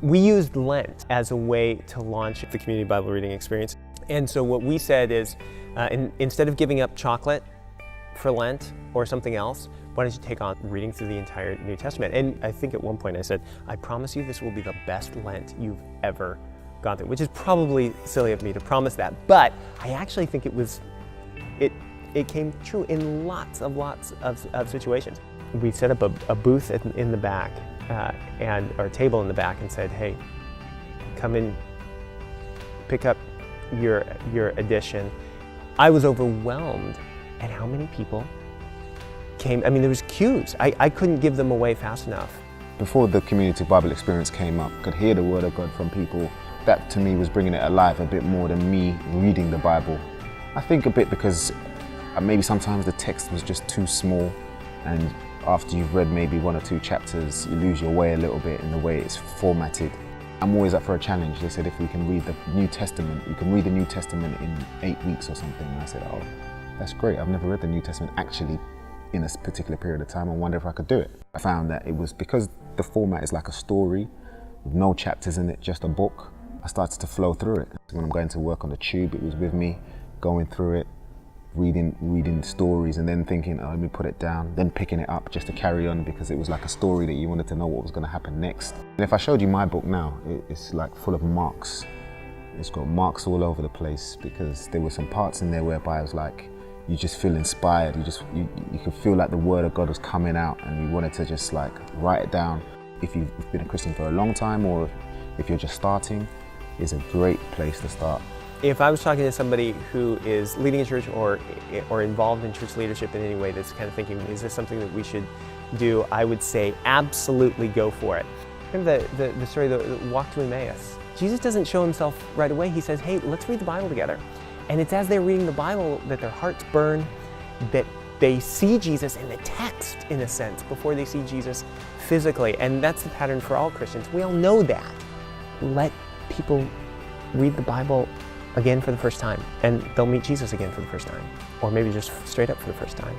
We used Lent as a way to launch the community Bible reading experience. And so what we said is, instead of giving up chocolate for Lent or something else, why don't you take on reading through the entire New Testament? And I think at one point I said, I promise you this will be the best Lent you've ever gone through, which is probably silly of me to promise that, but I actually think it came true in lots of situations. We set up a booth in the back or a table in the back and said, hey, come in, pick up your edition. I was overwhelmed at how many people came. I mean, there was queues. I couldn't give them away fast enough. Before the community Bible experience came up, I could hear the word of God from people. That to me was bringing it alive a bit more than me reading the Bible. I think a bit because maybe sometimes the text was just too small, and after you've read maybe 1 or 2 chapters, you lose your way a little bit in the way it's formatted. I'm always up for a challenge. They said if we can read the New Testament, you can read the New Testament in 8 weeks or something. And I said, oh, that's great. I've never read the New Testament actually in a particular period of time. I wonder if I could do it. I found that it was because the format is like a story with no chapters in it, just a book. I started to flow through it. When I'm going to work on the tube, it was with me, going through it, reading stories, and then thinking, oh, let me put it down, then picking it up just to carry on, because it was like a story that you wanted to know what was going to happen next. And if I showed you my book now, it's like full of marks. It's got marks all over the place, because there were some parts in there whereby I was like, you just feel inspired. You could feel like the word of God was coming out, and you wanted to just like write it down. If you've been a Christian for a long time, or if you're just starting, it's a great place to start. If I was talking to somebody who is leading a church or involved in church leadership in any way that's kind of thinking, is this something that we should do? I would say absolutely go for it. Remember the story of the walk to Emmaus? Jesus doesn't show himself right away. He says, hey, let's read the Bible together. And it's as they're reading the Bible that their hearts burn, that they see Jesus in the text, in a sense, before they see Jesus physically. And that's the pattern for all Christians. We all know that. Let people read the Bible again for the first time, and they'll meet Jesus again for the first time, or maybe just straight up for the first time.